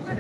Non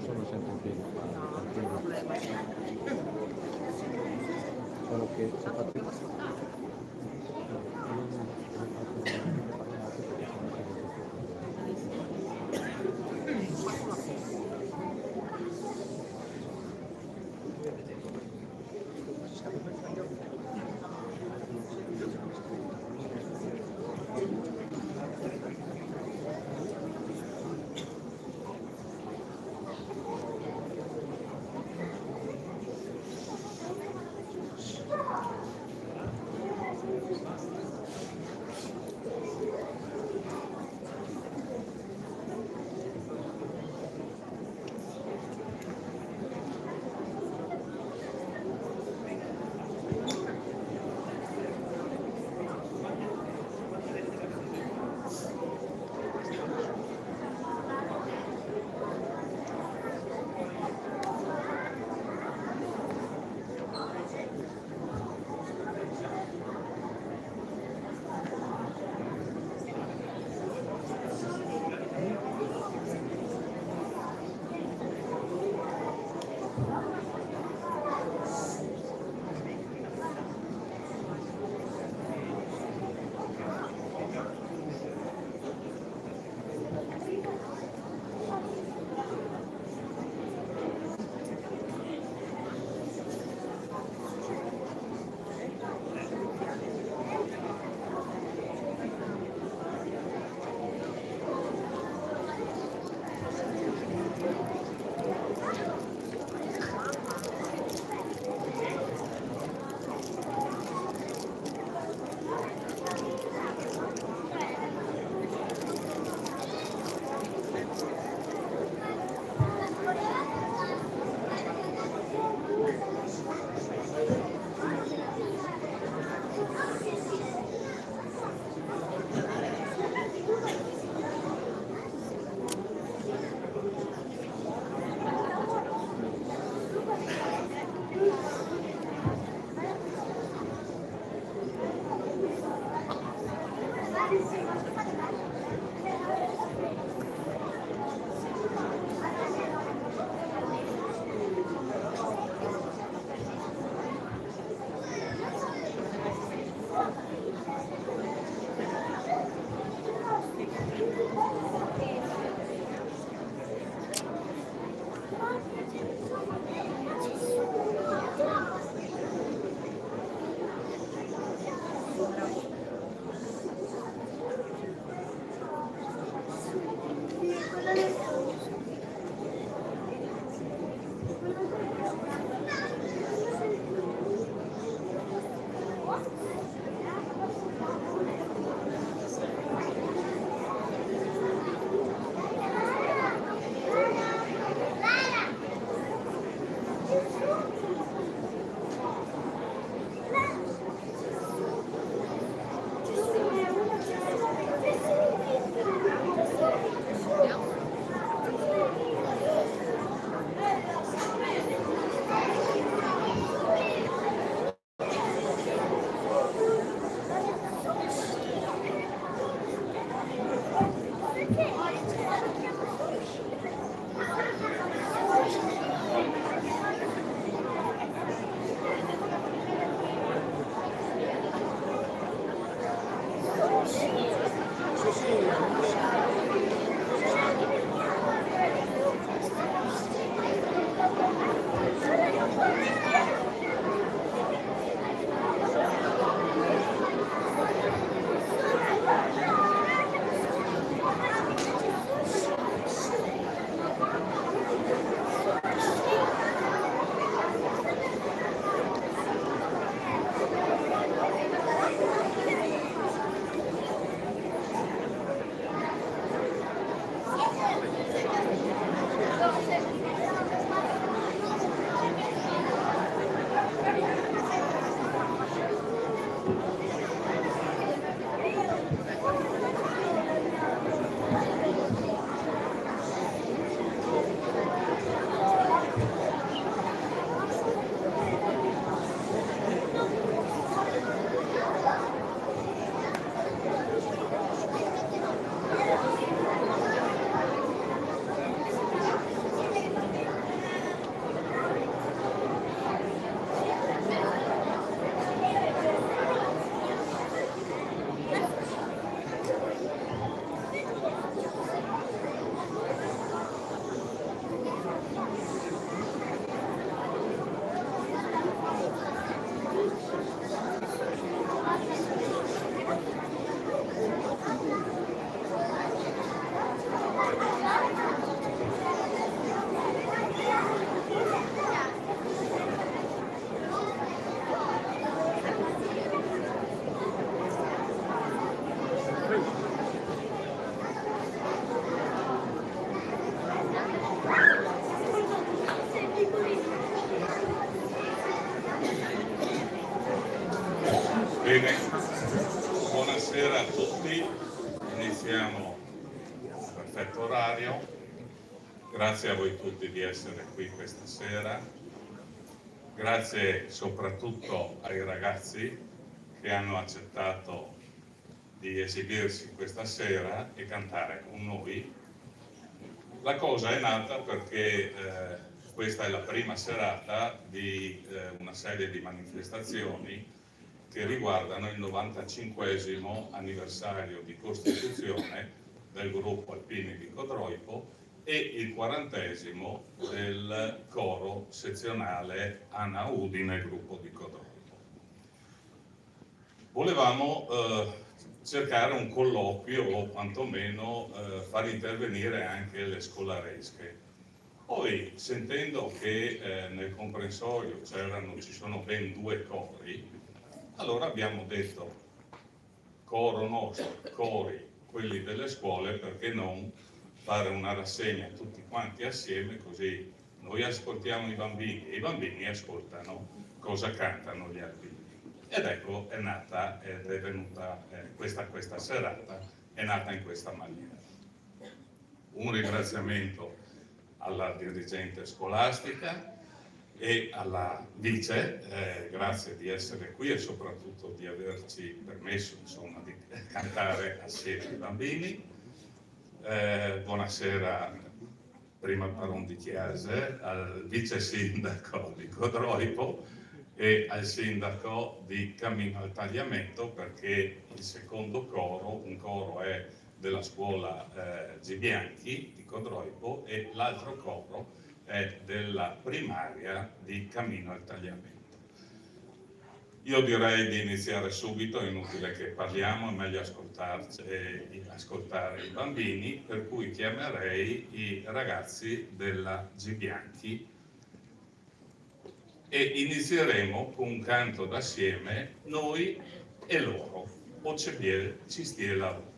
sono sempre in piedi qua, quello che si è fatto io non ho fatto niente parlato perché sono Bene, buonasera a tutti, iniziamo a perfetto orario, grazie a voi tutti di essere qui questa sera, grazie soprattutto ai ragazzi che hanno accettato di esibirsi questa sera e cantare con noi. La cosa è nata perché questa è la prima serata di una serie di manifestazioni che riguardano il 95esimo anniversario di costituzione del gruppo Alpini di Codroipo e il 40esimo del coro sezionale Ana Udine gruppo di Codroipo. Volevamo cercare un colloquio o quantomeno far intervenire anche le scolaresche. Poi, sentendo che nel comprensorio ci sono ben 2 cori, allora abbiamo detto coro nostro, cori, quelli delle scuole, perché non fare una rassegna tutti quanti assieme, così noi ascoltiamo i bambini e i bambini ascoltano cosa cantano gli alpini. Ed ecco, è nata ed è venuta questa serata, è nata in questa maniera. Un ringraziamento alla dirigente scolastica e alla vice, grazie di essere qui e soprattutto di averci permesso insomma, di cantare assieme ai bambini. Buonasera, prima Baron di Chiese, al vice sindaco di Codroipo e al sindaco di Cammino al Tagliamento, perché il secondo coro, un coro è della scuola Gibianchi di Codroipo e l'altro coro è della primaria di Cammino al Tagliamento. Io direi di iniziare subito, è inutile che parliamo, è meglio ascoltare i bambini, per cui chiamerei i ragazzi della Gibianchi e inizieremo con un canto d'assieme, noi e loro, o ci stie la ruta.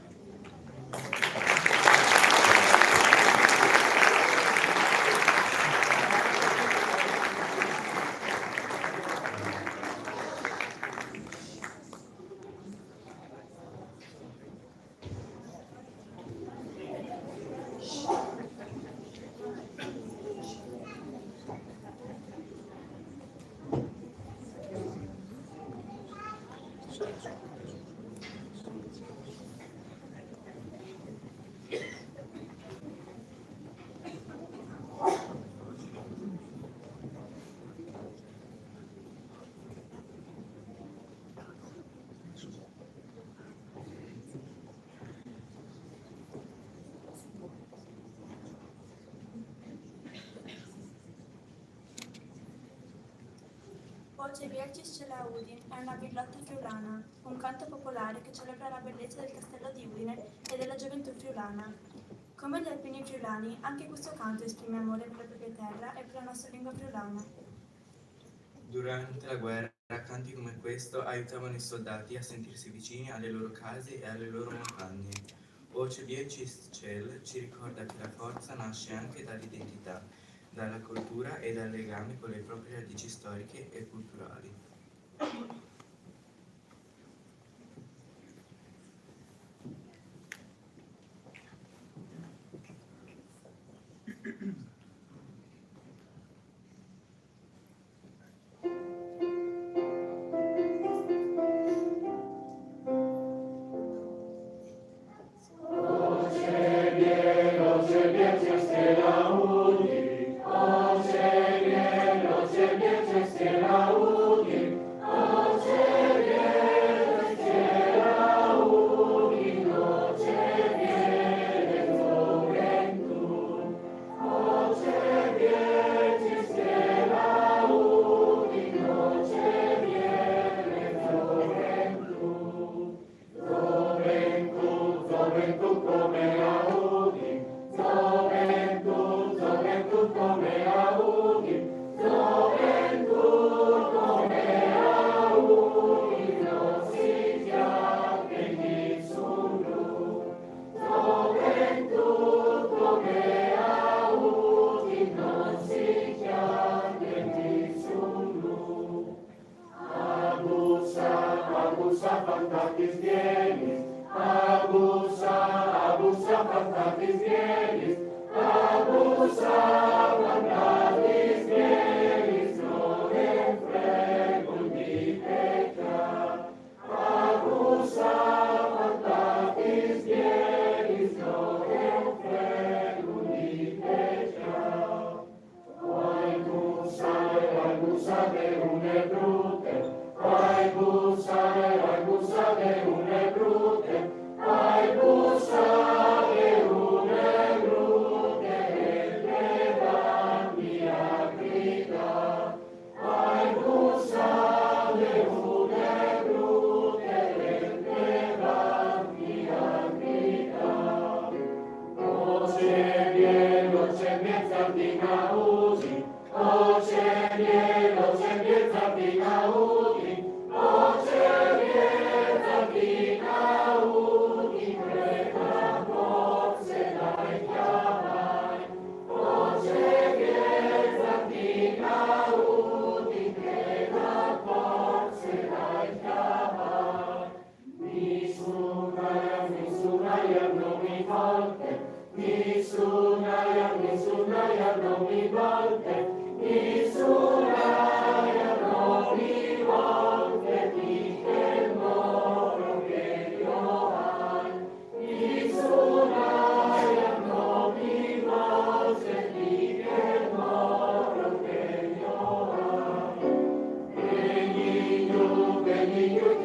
Oggi Vircis ce la Udin è una villotta friulana, un canto popolare che celebra la bellezza del castello di Udine e della gioventù friulana. Come gli alpini friulani, anche questo canto esprime amore per la propria terra e per la nostra lingua friulana. Durante la guerra, canti come questo aiutavano i soldati a sentirsi vicini alle loro case e alle loro montagne. Voce Vircis Cel ci ricorda che la forza nasce anche dall'identità, dalla cultura e dal legame con le proprie radici storiche e culturali. Come fantatis vienis, abusa fantatis vienis, abusa fantatis vienis, non in frecunditetia. Abusa fantatis vienis, non in frecunditetia. Aebusa de une brute, aebusa de une brute, aebusa de une brute, et levanti a grida. Aebusa de une brute, et levanti a grida. Oce bien sardina usi, oce bien sardina usi, oce bien sardina usi, preta forse dai chiamai. Oce bien sardina usi, preta forse dai chiamai. Nessuna iam non mi volte, nessuna iam non mi volte, nessuna iam non mi volte, di che moro che io hai. Nessuna iam non mi volte, di che moro che io hai. Benigno che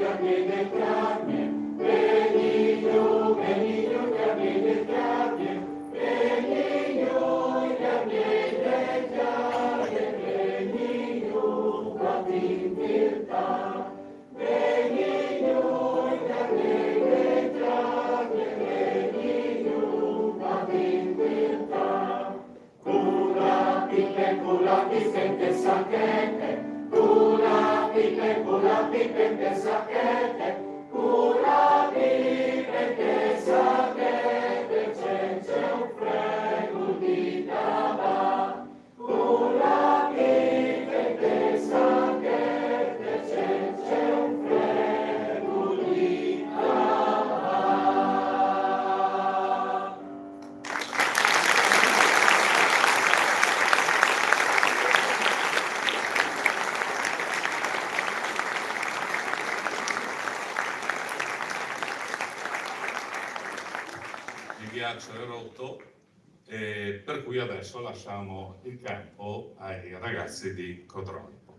a piede carne, benigno che a piede carne, benigno che a piede carne, benigno quanti in virtà, benigno che a piede carne, benigno quanti in virtà. Culati sente sacchete, culati sente sacchete, culati sente sacchete, c'è un frego di tabac. Culati sente sacchete, c'è un frego di tabac. Il ghiaccio è rotto, per cui adesso lasciamo il campo ai ragazzi di Codronico.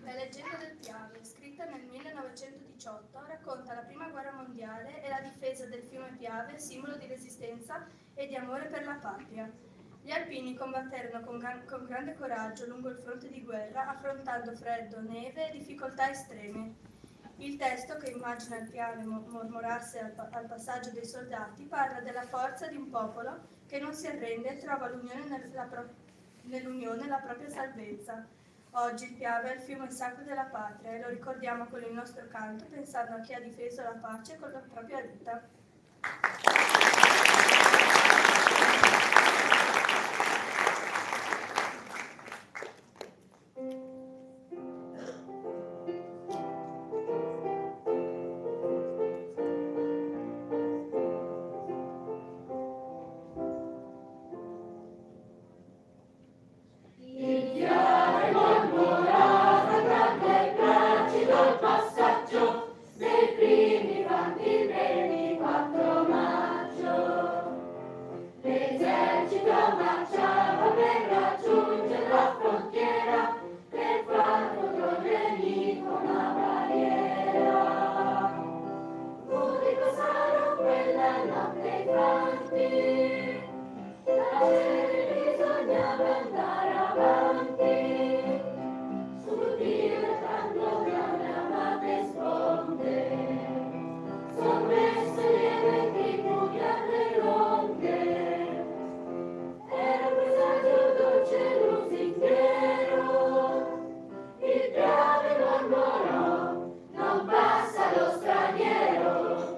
La leggenda del Piave, scritta nel 1918, racconta la Prima Guerra Mondiale e la difesa del fiume Piave, simbolo di resistenza e di amore per la patria. Gli alpini combatterono con grande coraggio lungo il fronte di guerra, affrontando freddo, neve e difficoltà estreme. Il testo, che immagina il Piave mormorarsi al passaggio dei soldati, parla della forza di un popolo che non si arrende e trova nell'unione la propria salvezza. Oggi il Piave è il fiume sacro della patria e lo ricordiamo con il nostro canto, pensando a chi ha difeso la pace con la propria vita. Il Piave mormorava grande e placido al passaggio dei primi fanti il 24 maggio. L'esercito marciava per raggiungere la frontiera, per far contro il nemico una barriera. Pure passarono quella notte i fanti, la sera bisognava andare avanti, sul Dio tanto grande amate sponde, sommesso lieve tribù alle onde, era un presagio dolce lusinghiero, il Piave mormorò, non passa lo straniero.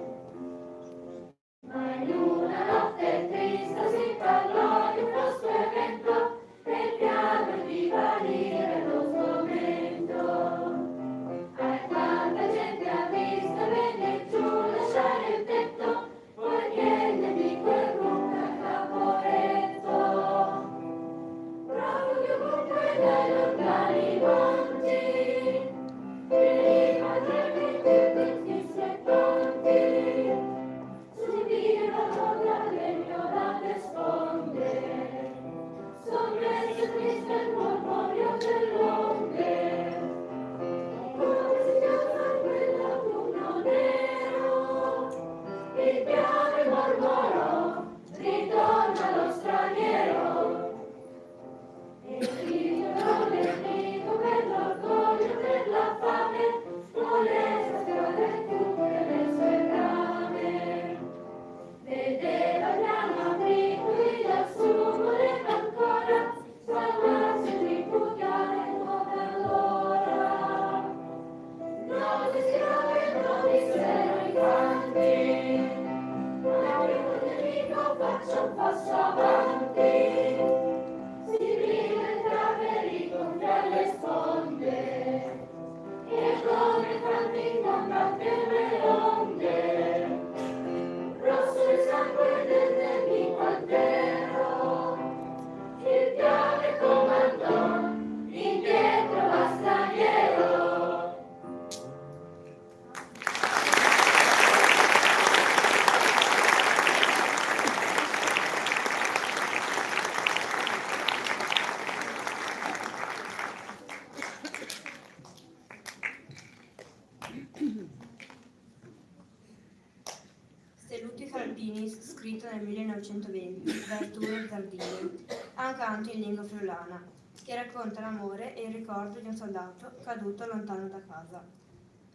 Musica Alpinis, scritto nel 1920 da Arturo Zardini, ha un canto in lingua friulana che racconta l'amore e il ricordo di un soldato caduto lontano da casa.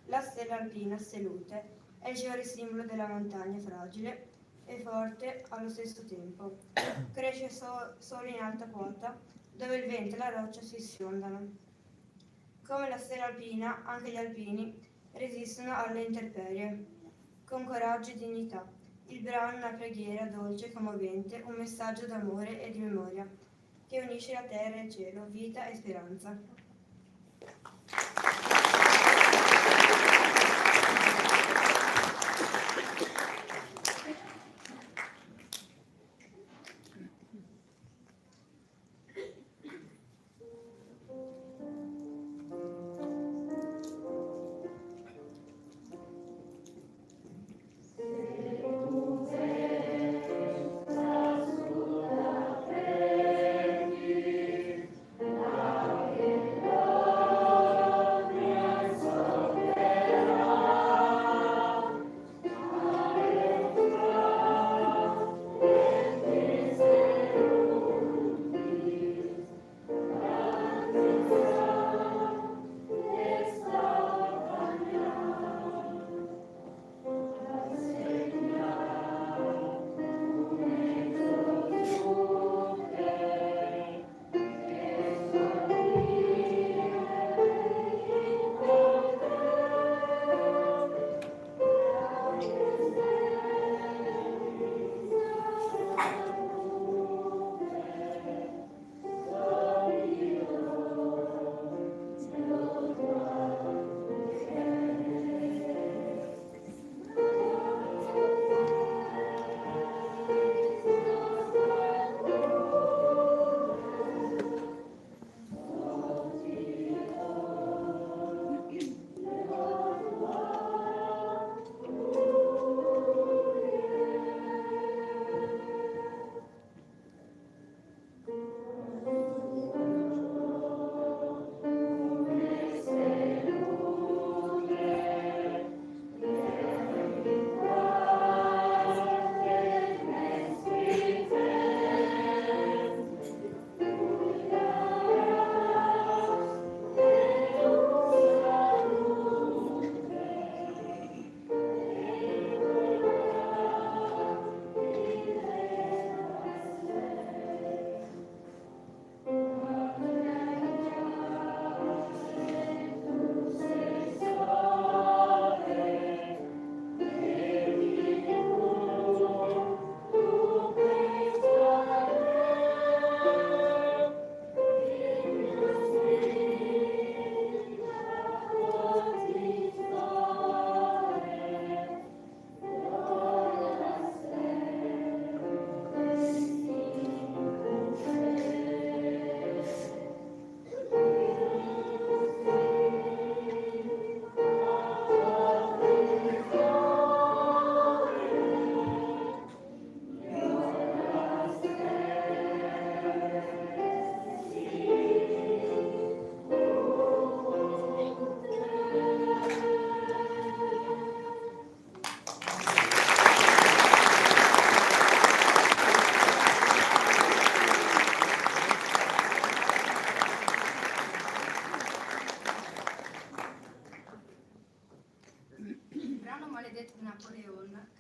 La stella alpina Selute è il fiore simbolo della montagna fragile e forte allo stesso tempo. Cresce solo in alta quota, dove il vento e la roccia si sfiondano. Come la stella alpina, anche gli alpini resistono alle intemperie, con coraggio e dignità. Il brano è una preghiera dolce e commovente, un messaggio d'amore e di memoria, che unisce la terra e il cielo, vita e speranza.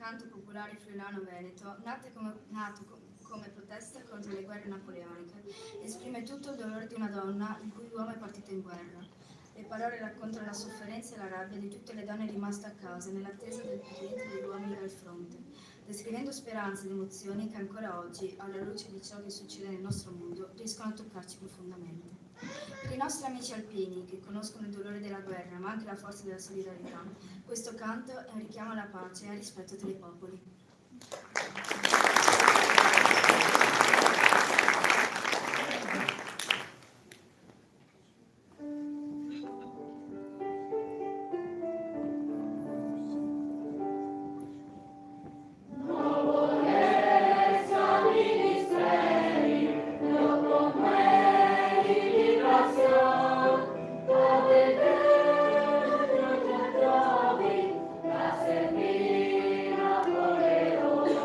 canto popolare friulano-veneto, nato come protesta contro le guerre napoleoniche, esprime tutto il dolore di una donna il cui uomo è partito in guerra. Le parole raccontano la sofferenza e la rabbia di tutte le donne rimaste a casa nell'attesa del rientro degli uomini dal fronte, descrivendo speranze ed emozioni che ancora oggi, alla luce di ciò che succede nel nostro mondo, riescono a toccarci profondamente. Per i nostri amici alpini, che conoscono il dolore della guerra, ma anche la forza della solidarietà, questo canto è un richiamo alla pace e al rispetto tra i popoli. Napoleone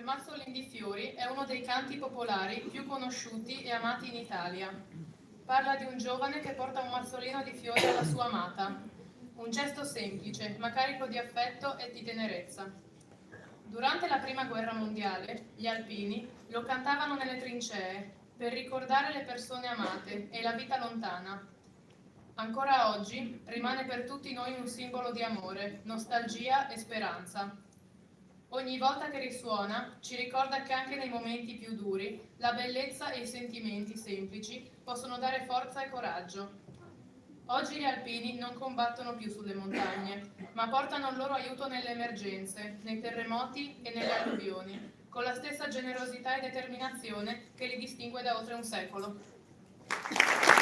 Quel Mazzolin di fiori è uno dei canti popolari più conosciuti e amati in Italia. Parla di un giovane che porta un mazzolino di fiori alla sua amata. Un gesto semplice, ma carico di affetto e di tenerezza. Durante la Prima Guerra Mondiale, gli alpini lo cantavano nelle trincee per ricordare le persone amate e la vita lontana. Ancora oggi rimane per tutti noi un simbolo di amore, nostalgia e speranza. Ogni volta che risuona ci ricorda che anche nei momenti più duri la bellezza e i sentimenti semplici possono dare forza e coraggio. Oggi gli alpini non combattono più sulle montagne, ma portano il loro aiuto nelle emergenze, nei terremoti e nelle alluvioni, con la stessa generosità e determinazione che li distingue da oltre un secolo. Che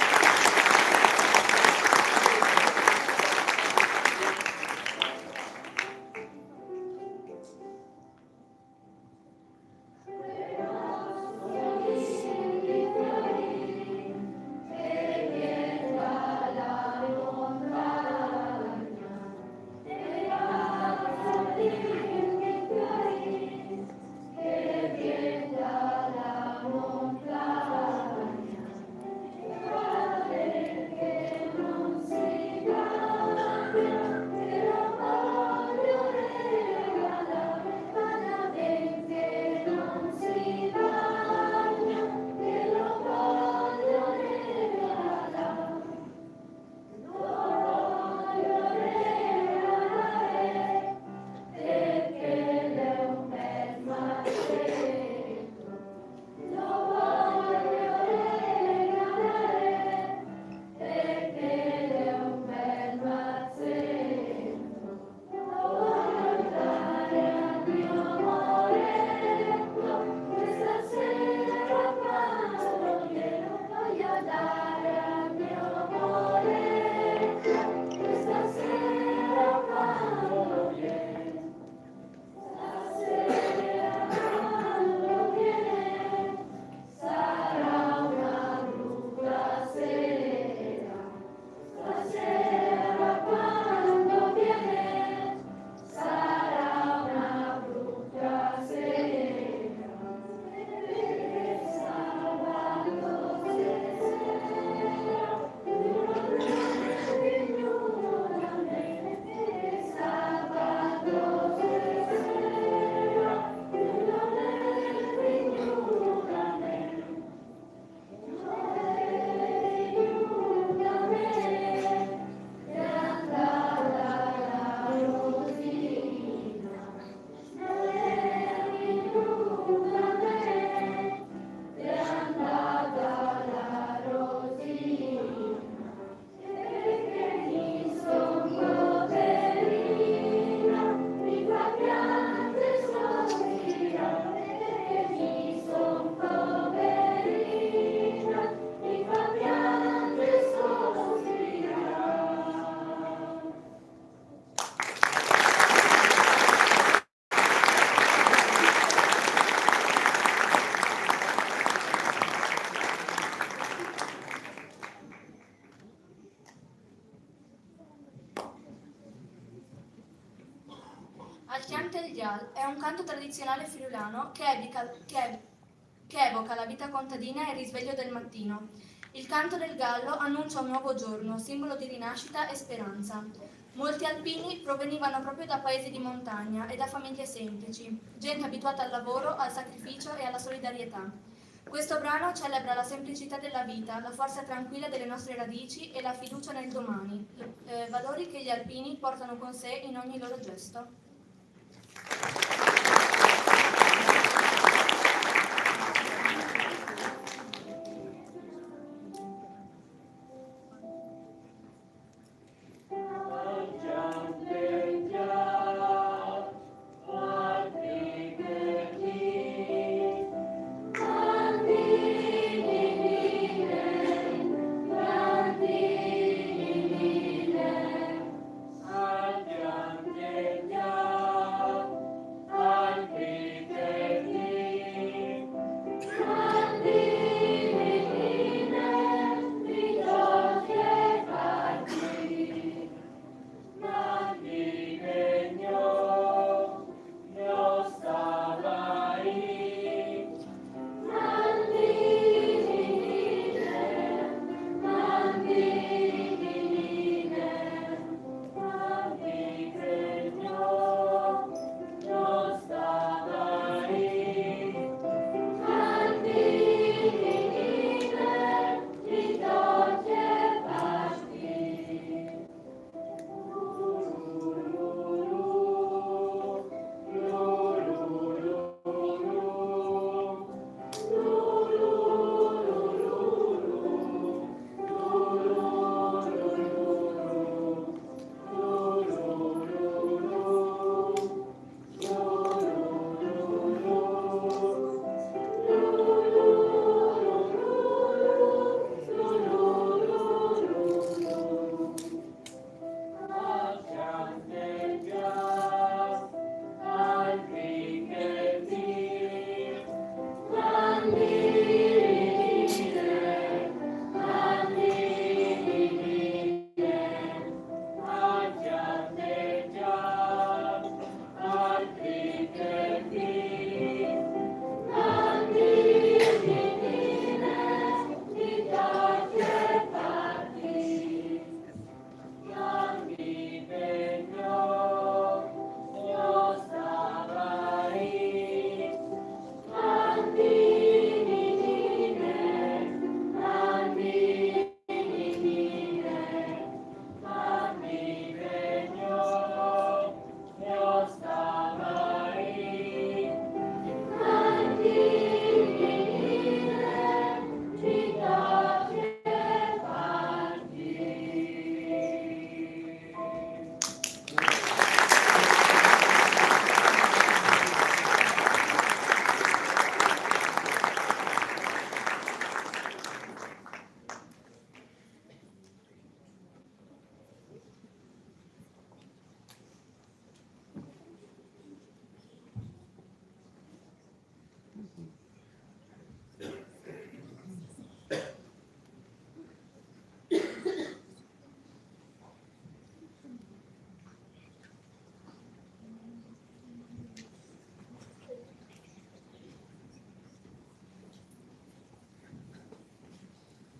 Al Chiante il Dial è un canto tradizionale friulano che evoca la vita contadina e il risveglio del mattino. Il canto del gallo annuncia un nuovo giorno, simbolo di rinascita e speranza. Molti alpini provenivano proprio da paesi di montagna e da famiglie semplici, gente abituata al lavoro, al sacrificio e alla solidarietà. Questo brano celebra la semplicità della vita, la forza tranquilla delle nostre radici e la fiducia nel domani, valori che gli alpini portano con sé in ogni loro gesto.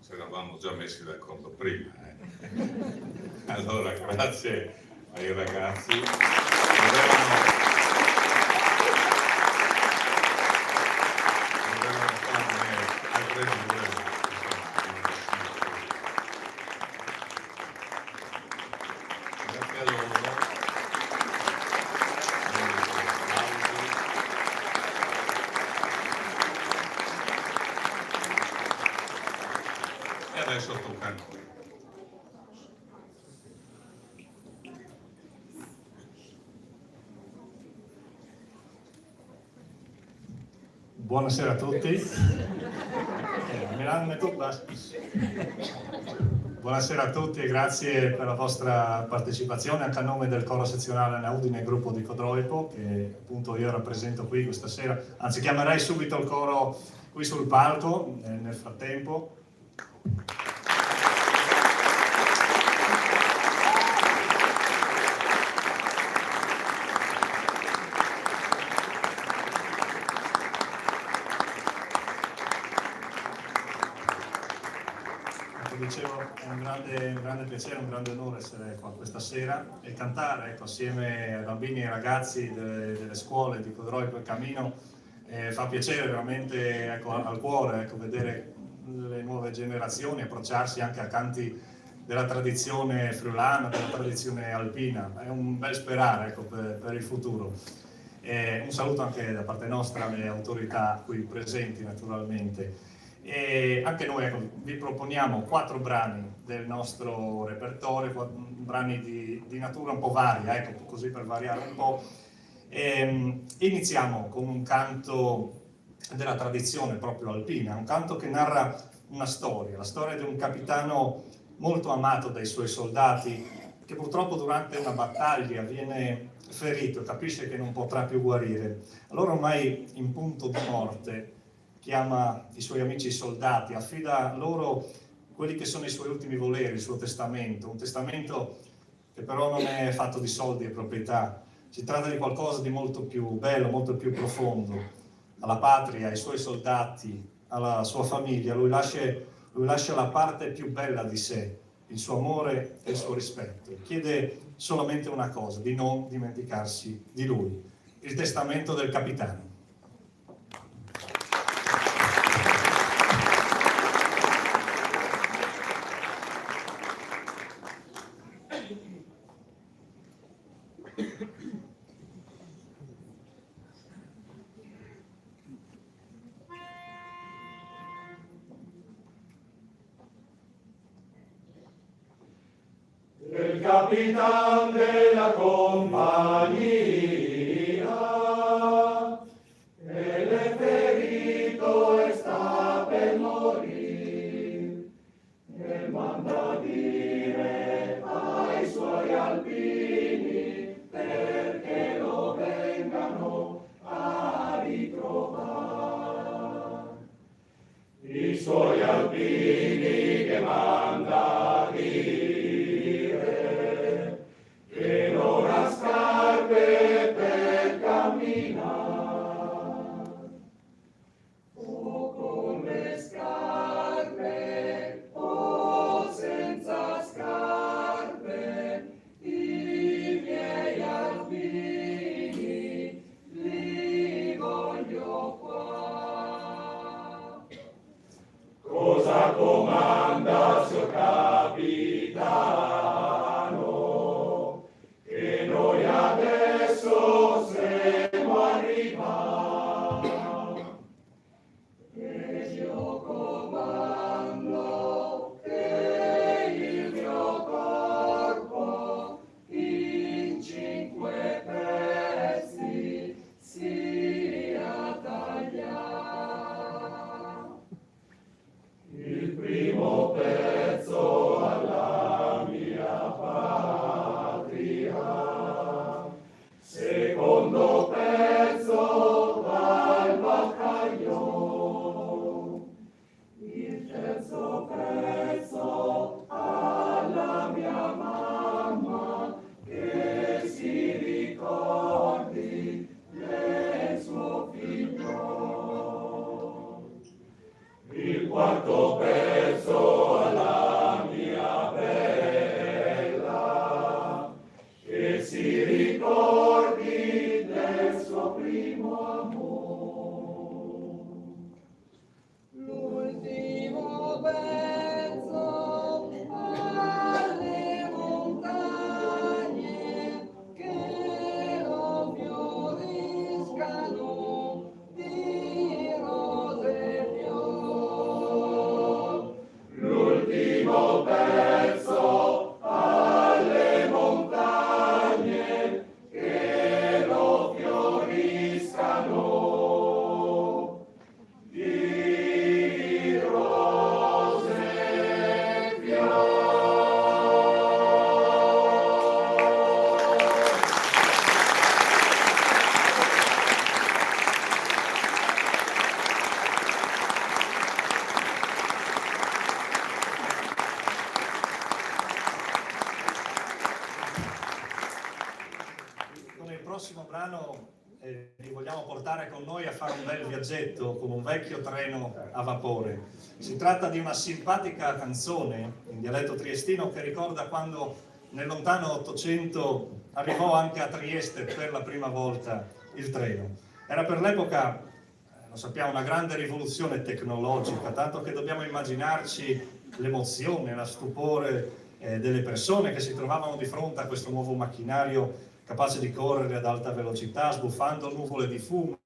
Ci eravamo già messi d'accordo prima. Allora, grazie ai ragazzi. Dovevano farne altre due, ma grazie a loro. E adesso tocca a noi. Buonasera a tutti. Buonasera a tutti e grazie per la vostra partecipazione anche a nome del coro sezionale Naudine gruppo di Codroipo che appunto io rappresento qui questa sera. Anzi, chiamerei subito il coro qui sul palco nel frattempo. un grande piacere, un grande onore essere qua questa sera e cantare, ecco, assieme ai bambini e ai ragazzi delle scuole di Codroico e Camino. Fa piacere veramente, ecco, al cuore, ecco, vedere le nuove generazioni approcciarsi anche a canti della tradizione friulana, della tradizione alpina. È un bel sperare, ecco, per il futuro. Un saluto anche da parte nostra alle autorità qui presenti, naturalmente. E anche noi, ecco, vi proponiamo 4 brani del nostro repertorio, brani di natura un po' varia, ecco, così per variare un po'. Iniziamo con un canto della tradizione proprio alpina, un canto che narra una storia, la storia di un capitano molto amato dai suoi soldati, che purtroppo durante una battaglia viene ferito, capisce che non potrà più guarire. Allora, ormai in punto di morte, chiama i suoi amici soldati, affida loro quelli che sono i suoi ultimi voleri, il suo testamento, un testamento che però non è fatto di soldi e proprietà. Si tratta di qualcosa di molto più bello, molto più profondo. Alla patria, ai suoi soldati, alla sua famiglia, lui lascia la parte più bella di sé, il suo amore e il suo rispetto. Chiede solamente una cosa, di non dimenticarsi di lui, il testamento del capitano. Il capitan della compagnia, ed è ferito e sta per morire, e manda dire ai suoi alpini perché lo vengano a ritrovare. I suoi alpini che manda dire che non ha scarpe per camminare, o con le scarpe o senza scarpe, i miei alpini li voglio qua. Cosa comanda, signor capitano, che noi adesso siamo arrivati? E io comando che il mio corpo in 5 pezzi sia tagliato. Il primo pezzo alla mia patria, secondo pezzo al baccaglio, il terzo pezzo alla mia mamma, che si ricordi del suo figlio. Il quarto pezzo alla mia bella, che si ricordi del suo primo amore. L'ultimo pezzo alle montagne, che lo fioriscano di rose e fiori. L'ultimo pezzo alle montagne, che lo fioriscano di rose e fiori. Con il prossimo brano vi vogliamo portare con noi a fare un bel viaggetto con un vecchio treno a vapore. Si tratta di una simpatica canzone in dialetto triestino, che ricorda quando nel lontano Ottocento arrivò anche a Trieste per la prima volta il treno. Era per l'epoca, lo sappiamo, una grande rivoluzione tecnologica, tanto che dobbiamo immaginarci l'emozione, la stupore delle persone che si trovavano di fronte a questo nuovo macchinario capace di correre ad alta velocità, sbuffando nuvole di fumo,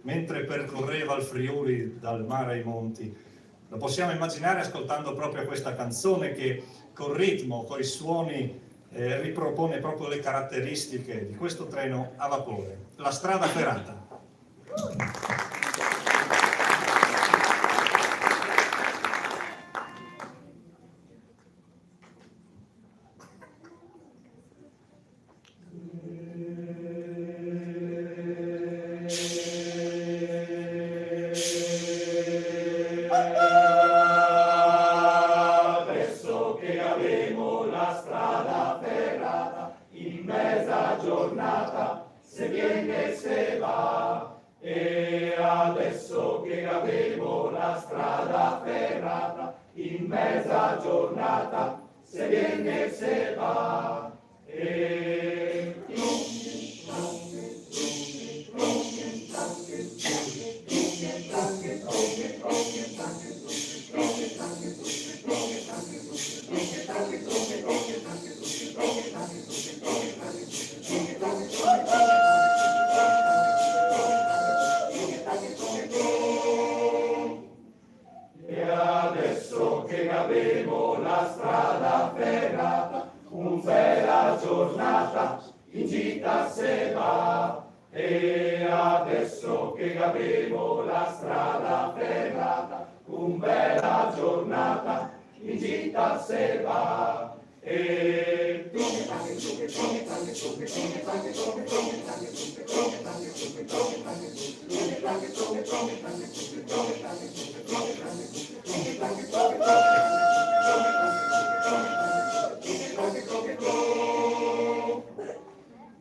mentre percorreva il Friuli dal mare ai monti. Lo possiamo immaginare ascoltando proprio questa canzone che col ritmo, coi suoni, ripropone proprio le caratteristiche di questo treno a vapore, la strada ferrata. Adesso che abbiamo la strada ferrata, in mezza giornata se viene se va. E adesso che abbiamo la strada ferrata, in mezza giornata se viene se va. E adesso che abbiamo la strada ferrata, un bella giornata in gita se va. E adesso che abbiamo la strada ferrata, un bella giornata in gita se va.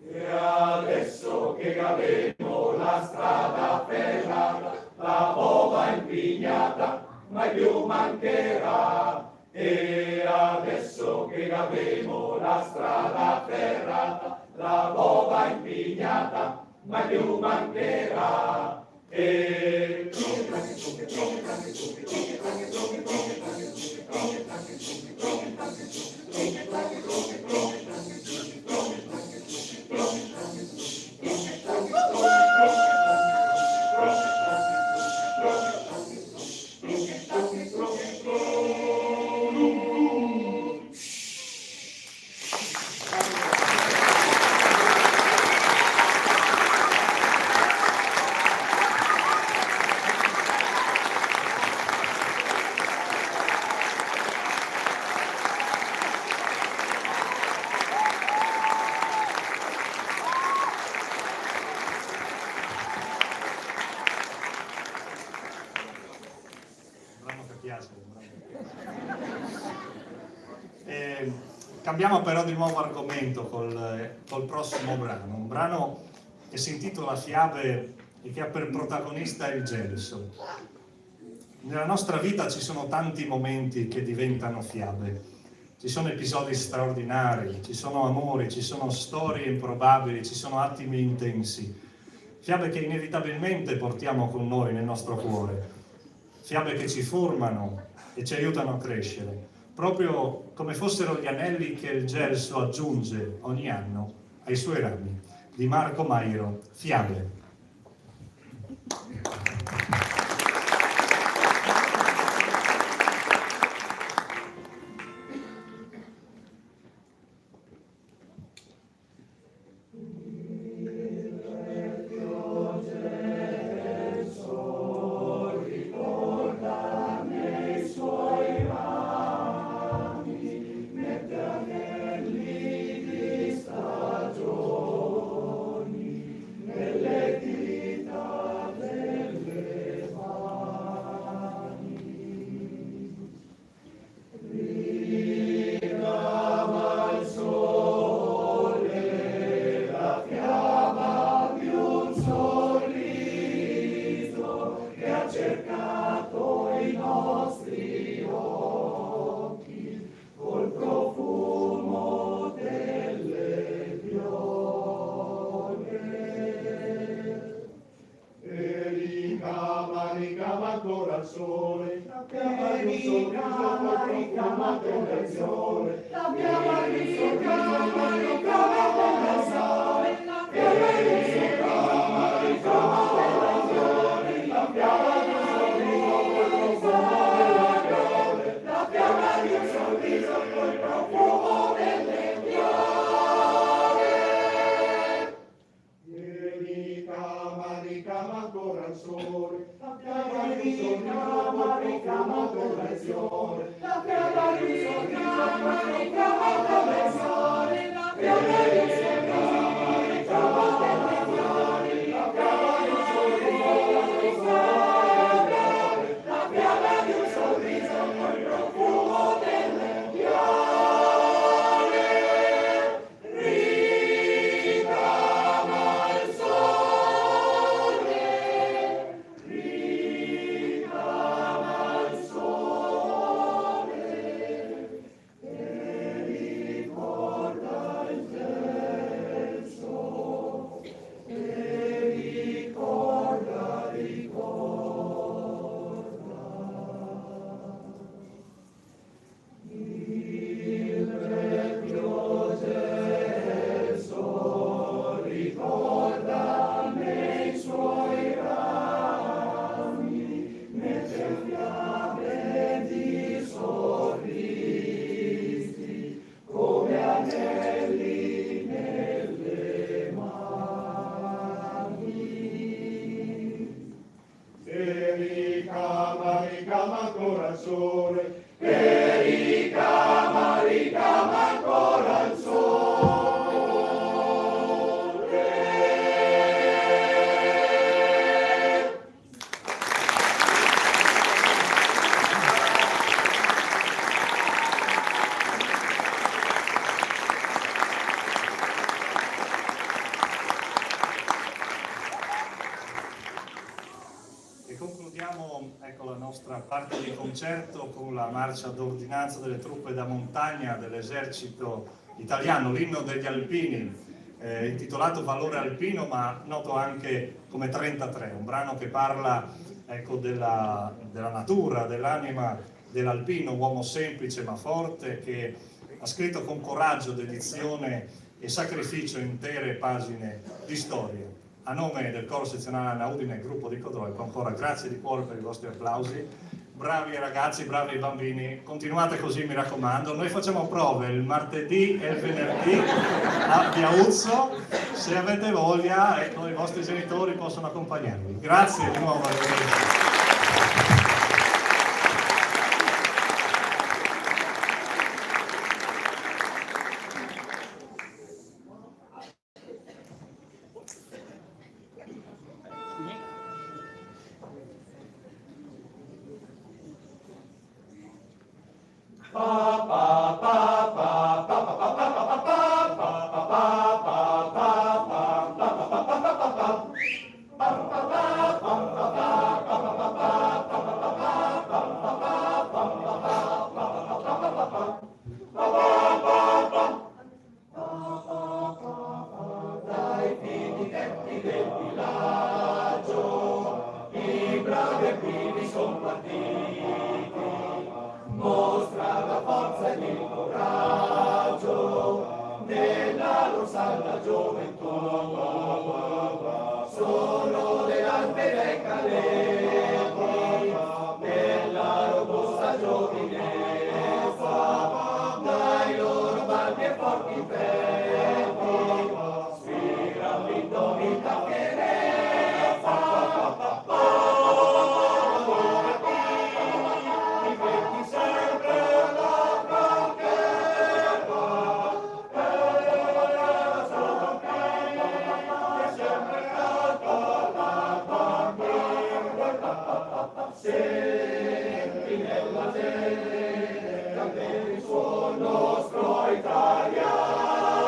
E adesso che abbiamo la strada ferrata, la bova impignata mai più mancherà. E adesso che abbiamo la strada ferrata, la bova impignata mai più mancherà. Cambiamo però di nuovo argomento col prossimo brano, un brano che si intitola Fiabe e che ha per protagonista il Gelso. Nella nostra vita ci sono tanti momenti che diventano fiabe, ci sono episodi straordinari, ci sono amori, ci sono storie improbabili, ci sono attimi intensi, fiabe che inevitabilmente portiamo con noi nel nostro cuore, fiabe che ci formano e ci aiutano a crescere, proprio come fossero gli anelli che il Gelso aggiunge ogni anno ai suoi rami. Di Marco Mairo, Fiabe. Nelle al sole, la fiamma di un sorriso ricama conversione, la fiamma di un sorriso ricama conversione, la fiamma di un sorriso ricama conversione, la fiamma di un sorriso conversione, la fiamma di un sorriso col profumo delle fiore. Ricama ancora il sole, la fiamma di un sorriso ricama conversione, la fiamma di un sorriso ricama conversione, la fiamma di un sorriso ricama conversione, la fiamma di un sorriso conversione, la fiamma di un sorriso col profumo delle fiore. Ricama il sole, ricama il sole, e ricorda il verso, e ricorda, il vecchio Gesso ricorda nei suoi rami, mette fiamme di sorrisi come anelli nelle mani. E ricama ancora il sole, e ricama ancora il sole. E concludiamo la nostra parte di concerto con la marcia d'ordinanza delle truppe da montagna dell'esercito italiano, l'inno degli alpini, intitolato Valore Alpino, ma noto anche come 33, un brano che parla della natura, dell'anima dell'alpino, uomo semplice ma forte, che ha scritto con coraggio, dedizione e sacrificio intere pagine di storia. A nome del coro sezionale Anaudine e gruppo di Codroipo, ancora grazie di cuore per i vostri applausi. Bravi ragazzi, bravi bambini, continuate così, mi raccomando. Noi facciamo prove il martedì e il venerdì a Piauzzo. Se avete voglia, i vostri genitori possono accompagnarvi. Grazie di nuovo. Dai figli del villaggio, i bravi alpini son partiti, mostra la forza e il coraggio della loro salda gioventù. Sono delante dei caletti della robusta giovinezza, dai loro balbi e forti petti spira l'indomita fierezza. Difetti sempre la franchezza, e la franchezza è sempre alta la bandiera. Sentinella del suo nostro italiano.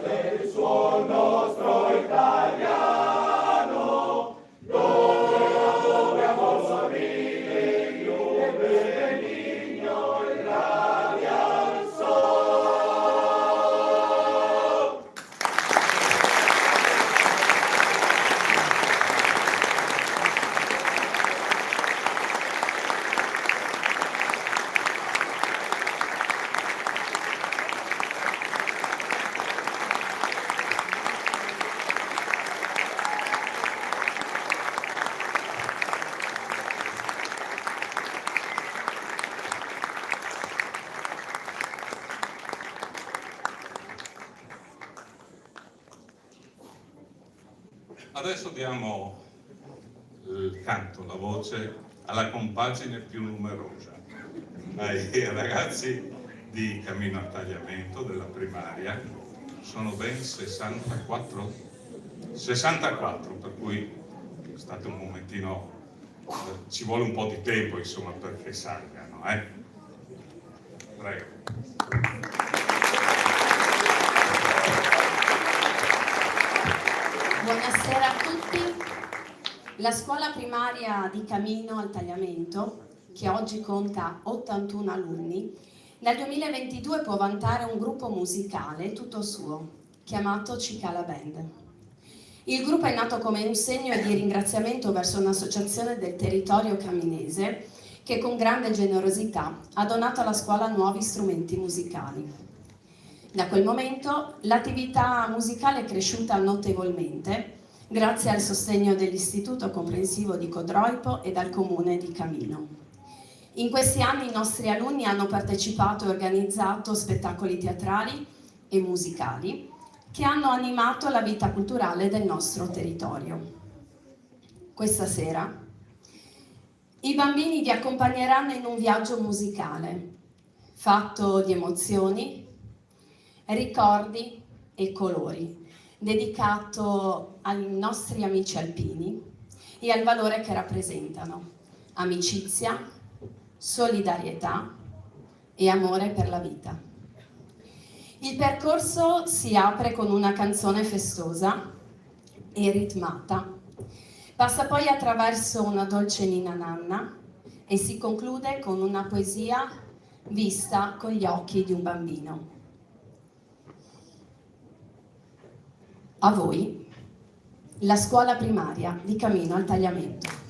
per il suo nostro italiano, dove amor sorride, più benigno irradia il sol. Adesso diamo il canto, la voce alla compagine più numerosa, ai ragazzi di Cammino al Tagliamento della primaria. Sono ben 64, per cui è stato un momentino, ci vuole un po' di tempo insomma perché salgano. Prego. Buonasera a tutti. La scuola primaria di Cammino al Tagliamento, che oggi conta 81 alunni, nel 2022 può vantare un gruppo musicale tutto suo, chiamato Cicala Band. Il gruppo è nato come un segno di ringraziamento verso un'associazione del territorio caminese che con grande generosità ha donato alla scuola nuovi strumenti musicali. Da quel momento l'attività musicale è cresciuta notevolmente grazie al sostegno dell'Istituto Comprensivo di Codroipo e dal Comune di Camino. In questi anni i nostri alunni hanno partecipato e organizzato spettacoli teatrali e musicali che hanno animato la vita culturale del nostro territorio. Questa sera i bambini vi accompagneranno in un viaggio musicale fatto di emozioni, ricordi e colori, dedicato ai nostri amici alpini e al valore che rappresentano: amicizia, solidarietà e amore per la vita. Il percorso si apre con una canzone festosa e ritmata, passa poi attraverso una dolce ninna nanna e si conclude con una poesia vista con gli occhi di un bambino. A voi, la scuola primaria di Cammino al Tagliamento.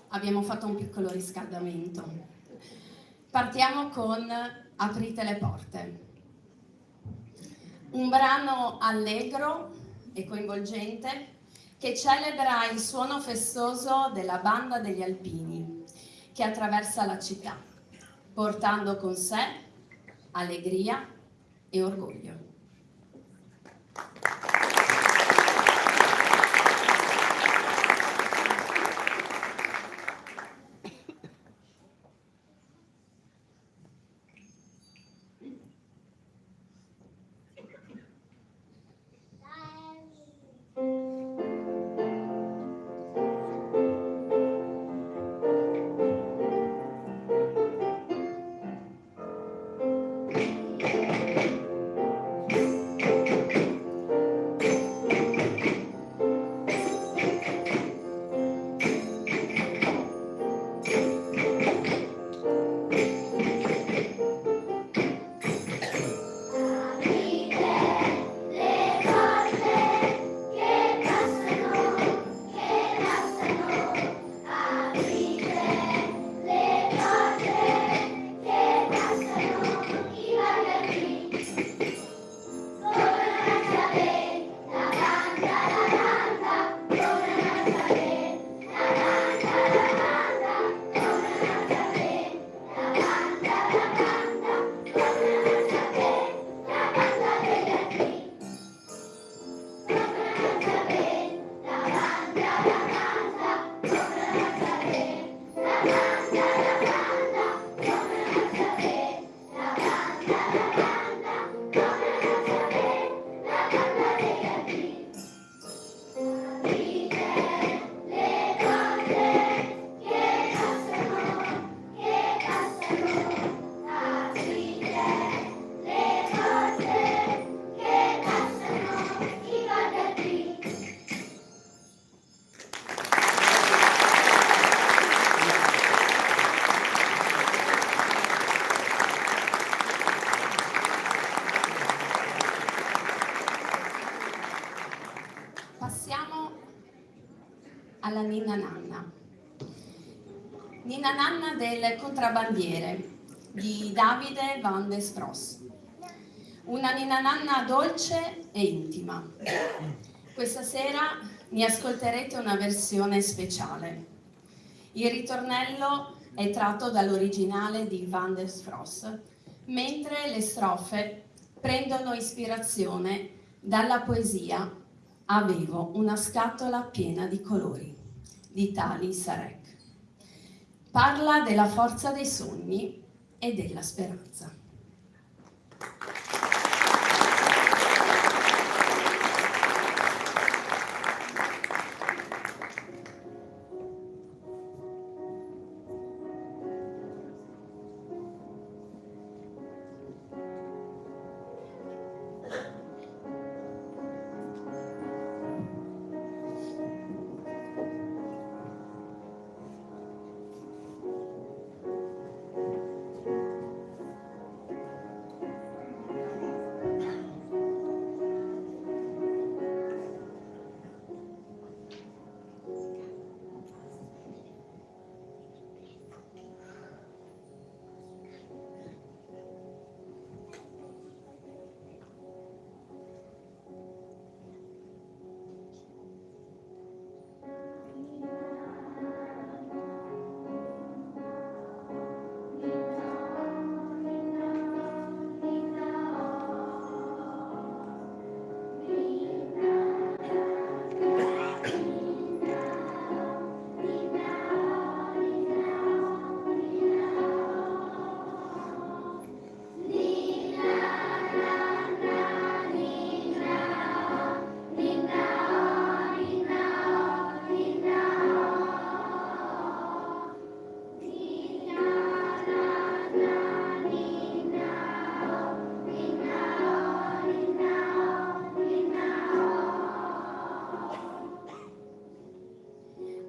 abbiamo fatto un piccolo riscaldamento. Partiamo con Aprite le porte. Un brano allegro e coinvolgente che celebra il suono festoso della banda degli alpini che attraversa la città, portando con sé allegria e orgoglio. Passiamo alla Ninna Nanna. Ninna Nanna del Contrabbandiere di Davide van der Spross. Una Ninna Nanna dolce e intima. Questa sera ne ascolterete una versione speciale. Il ritornello è tratto dall'originale di van der Spross, mentre le strofe prendono ispirazione dalla poesia Avevo una scatola piena di colori di Tali Sarek. Parla della forza dei sogni e della speranza.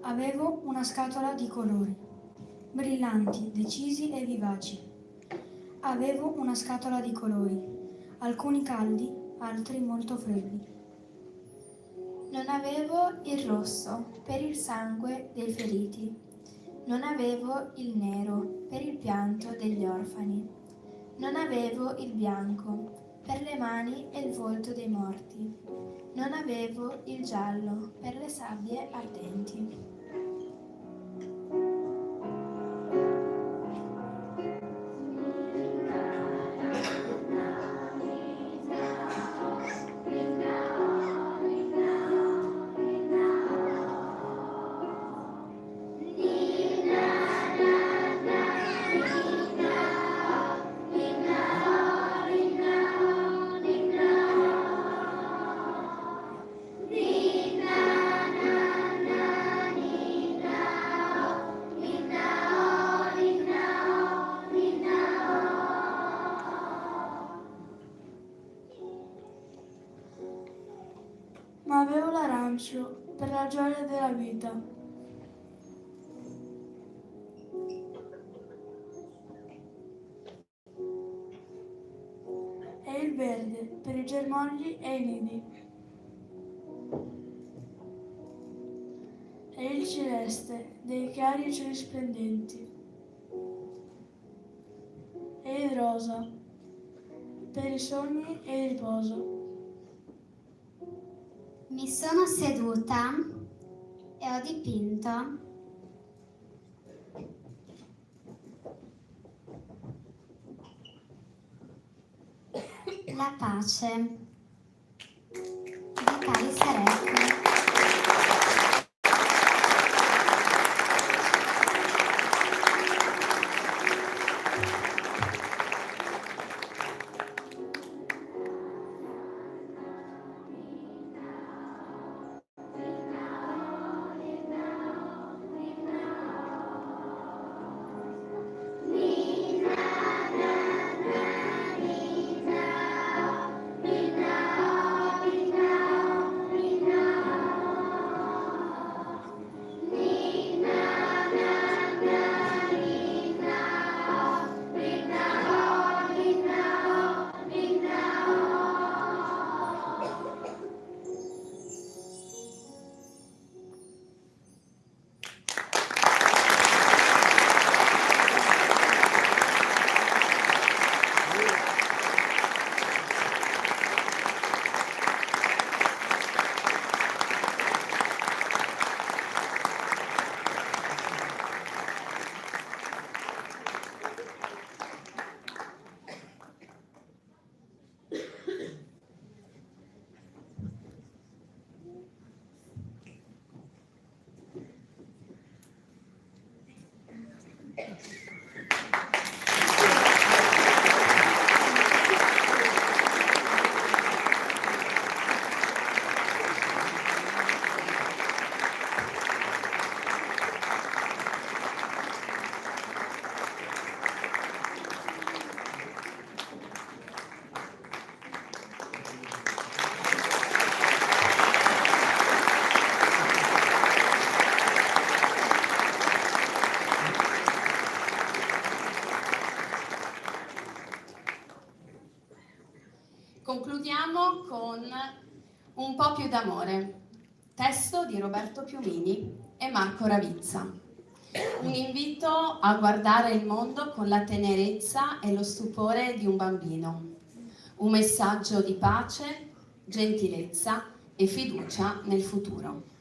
Avevo una scatola di colori, brillanti, decisi e vivaci. Avevo una scatola di colori, alcuni caldi, altri molto freddi. Non avevo il rosso per il sangue dei feriti, Non avevo il nero per il pianto degli orfani. Non avevo il bianco per le mani e il volto dei morti. Non avevo il giallo per le sabbie ardenti. Ma avevo l'arancio per la gioia della vita. E il verde per i germogli e i nidi. E il celeste dei chiari cieli splendenti. E il rosa per i sogni e il riposo. Mi sono seduta e ho dipinto la pace di Cali Sereffi. Concludiamo con Un po' più d'amore, testo di Roberto Piumini e Marco Ravizza. Un invito a guardare il mondo con la tenerezza e lo stupore di un bambino. Un messaggio di pace, gentilezza e fiducia nel futuro.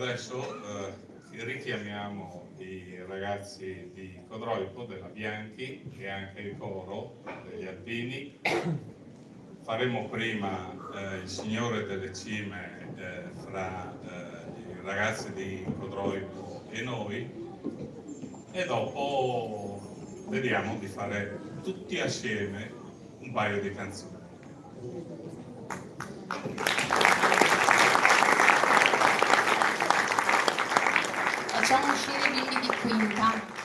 adesso richiamiamo i ragazzi di Codroipo, della Bianchi e anche il coro degli Alpini. Faremo prima il Signore delle Cime fra i ragazzi di Codroipo e noi, e dopo vediamo di fare tutti assieme un paio di canzoni. Facciamo uscire i bimbi di quinta.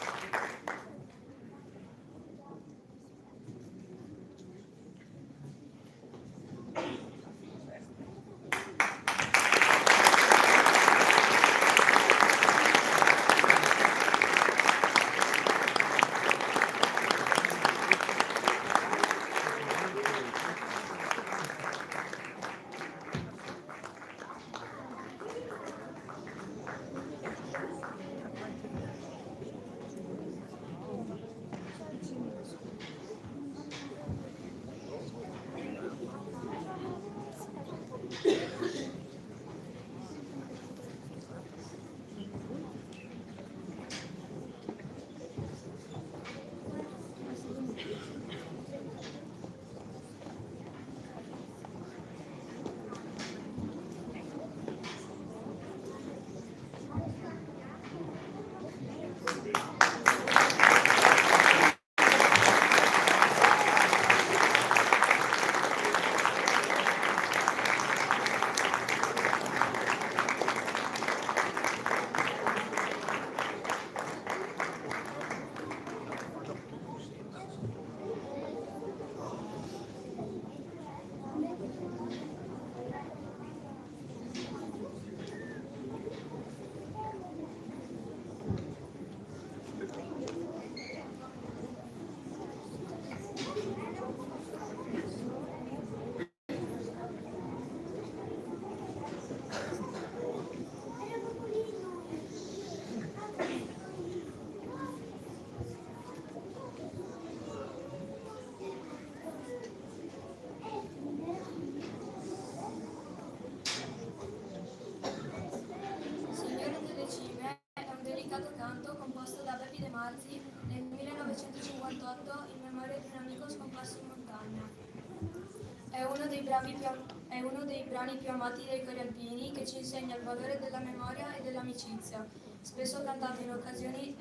Canto composto da Bepi De Marzi nel 1958 in memoria di un amico scomparso in montagna. È uno dei brani più amati dai cori alpini, che ci insegna il valore della memoria e dell'amicizia, spesso cantato in occasione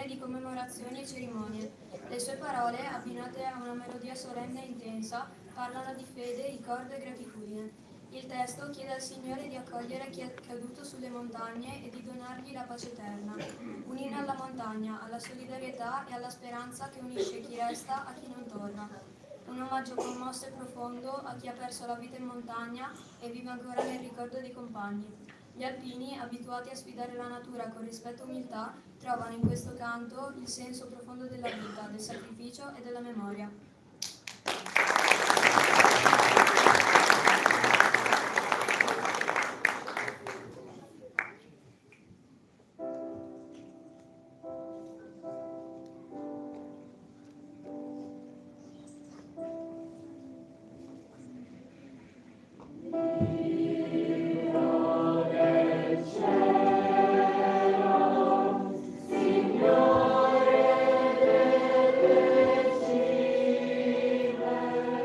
di commemorazioni e cerimonie. Le sue parole, abbinate a una melodia solenne e intensa, parlano di fede, ricordo e gratitudine. Il testo chiede al Signore di accogliere chi è caduto sulle montagne e di donargli la pace eterna. Un inno alla montagna, alla solidarietà e alla speranza che unisce chi resta a chi non torna. Un omaggio commosso e profondo a chi ha perso la vita in montagna e vive ancora nel ricordo dei compagni. Gli alpini, abituati a sfidare la natura con rispetto e umiltà, trovano in questo canto il senso profondo della vita, del sacrificio e della memoria. Signore delle cime,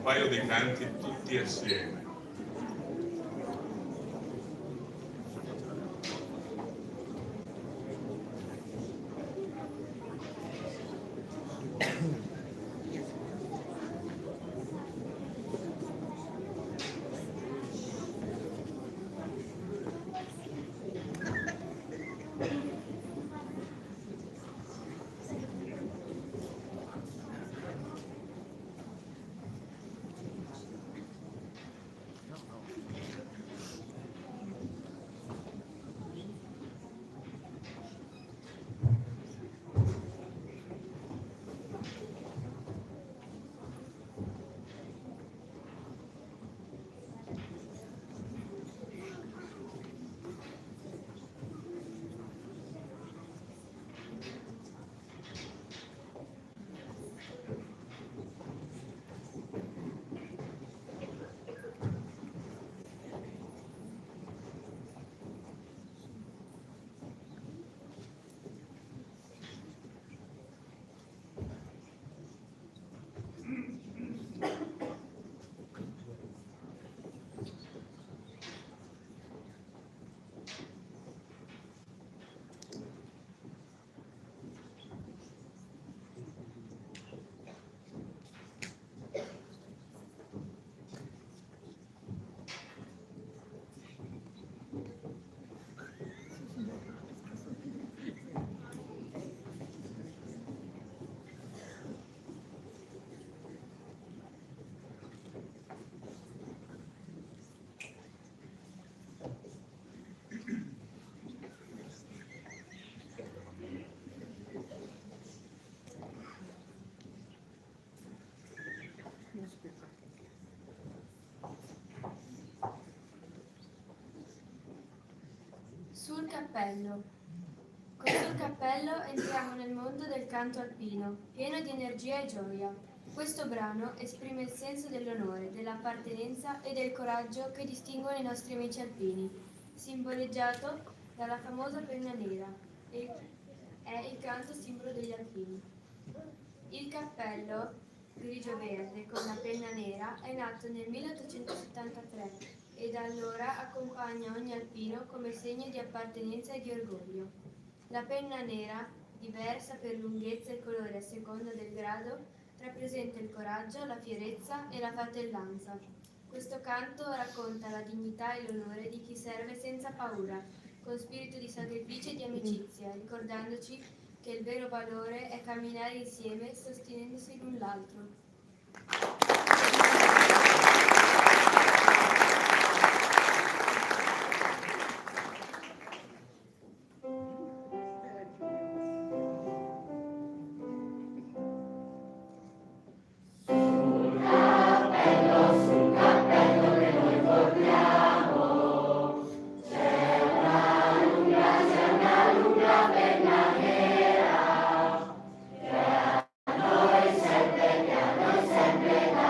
paio di canti tutti assieme. Sul cappello. Con Sul cappello entriamo nel mondo del canto alpino, pieno di energia e gioia. Questo brano esprime il senso dell'onore, dell'appartenenza e del coraggio che distinguono i nostri amici alpini, simboleggiato dalla famosa penna nera, e è il canto simbolo degli alpini. Il cappello grigio-verde con la penna nera è nato nel 1873 e da allora accompagna ogni alpino come segno di appartenenza e di orgoglio. La penna nera, diversa per lunghezza e colore a seconda del grado, rappresenta il coraggio, la fierezza e la fratellanza. Questo canto racconta la dignità e l'onore di chi serve senza paura, con spirito di sacrificio e di amicizia, ricordandoci che il vero valore è camminare insieme sostenendosi l'un l'altro. Sempre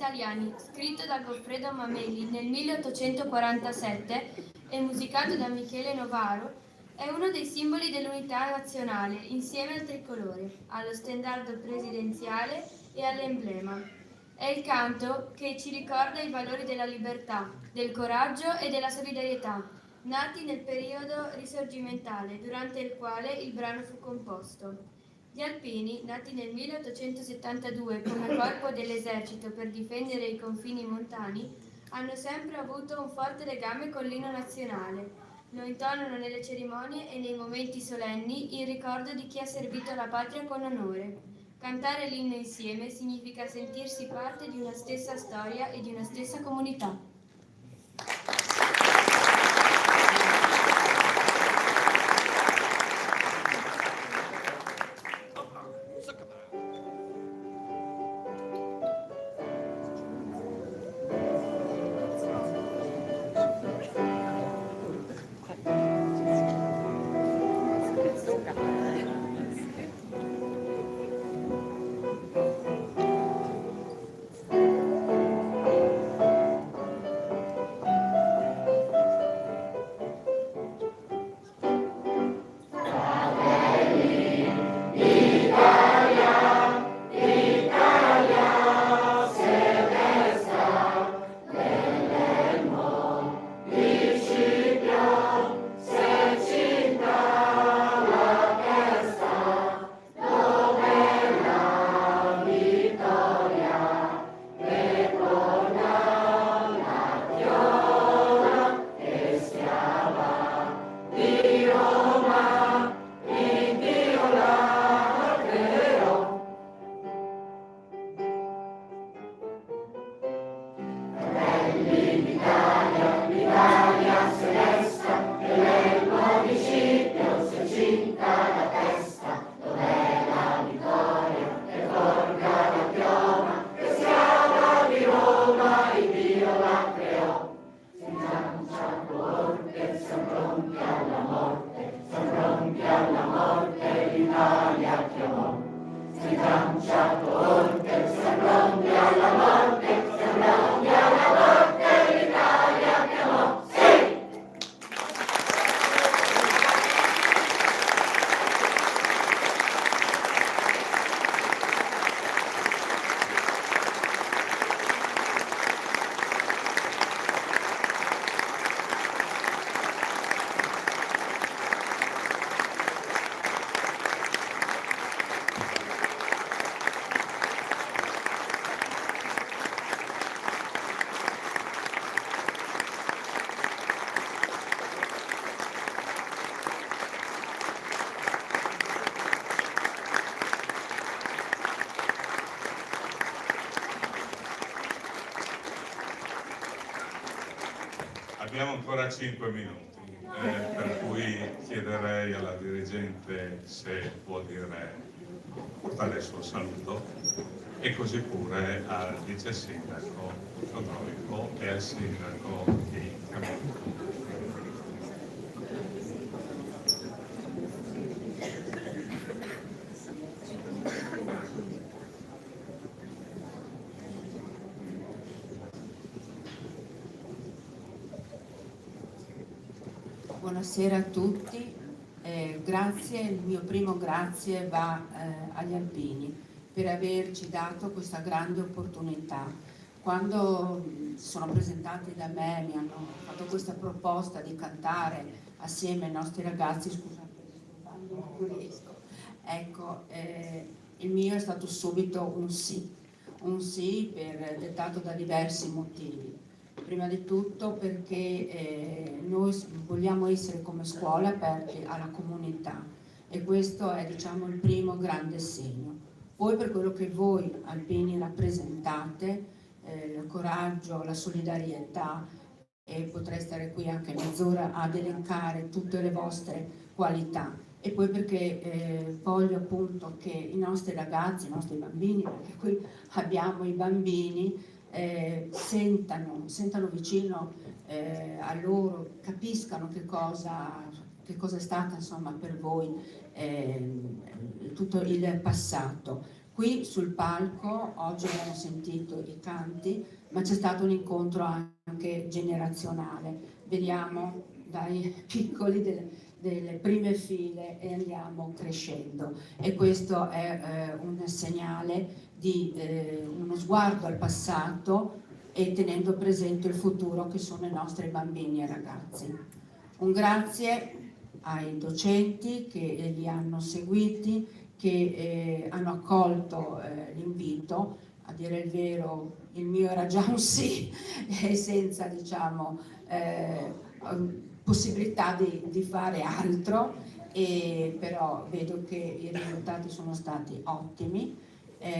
italiani, scritto da Goffredo Mameli nel 1847 e musicato da Michele Novaro, è uno dei simboli dell'unità nazionale, insieme al tricolore, allo stendardo presidenziale e all'emblema. È il canto che ci ricorda i valori della libertà, del coraggio e della solidarietà, nati nel periodo risorgimentale, durante il quale il brano fu composto. Gli Alpini, nati nel 1872 come corpo dell'esercito per difendere i confini montani, hanno sempre avuto un forte legame con l'inno nazionale. Lo intonano nelle cerimonie e nei momenti solenni in ricordo di chi ha servito la patria con onore. Cantare l'inno insieme significa sentirsi parte di una stessa storia e di una stessa comunità. Abbiamo ancora 5 minuti, per cui chiederei alla dirigente se può portare il suo saluto e così pure al vice sindaco Codroico e al sindaco di Camino. Buonasera a tutti, grazie, il mio primo grazie va agli Alpini per averci dato questa grande opportunità. Quando sono presentati da me, mi hanno fatto questa proposta di cantare assieme ai nostri ragazzi, scusate, non riesco, ecco, il mio è stato subito un sì dettato da diversi motivi. Prima di tutto perché noi vogliamo essere come scuola aperti alla comunità e questo è, diciamo, il primo grande segno. Poi per quello che voi Alpini rappresentate, il coraggio, la solidarietà, e potrei stare qui anche mezz'ora ad elencare tutte le vostre qualità. E poi perché voglio appunto che i nostri ragazzi, i nostri bambini, perché qui abbiamo i bambini, sentano vicino a loro, capiscano che cosa è stata insomma per voi tutto il passato. Qui sul palco oggi abbiamo sentito i canti, ma c'è stato un incontro anche generazionale. Veniamo dai piccoli delle prime file e andiamo crescendo, e questo è un segnale di uno sguardo al passato e tenendo presente il futuro che sono i nostri bambini e ragazzi. Un grazie ai docenti che li hanno seguiti, che hanno accolto l'invito. A dire il vero, il mio era già un sì, senza, diciamo, possibilità di fare altro, però vedo che i risultati sono stati ottimi.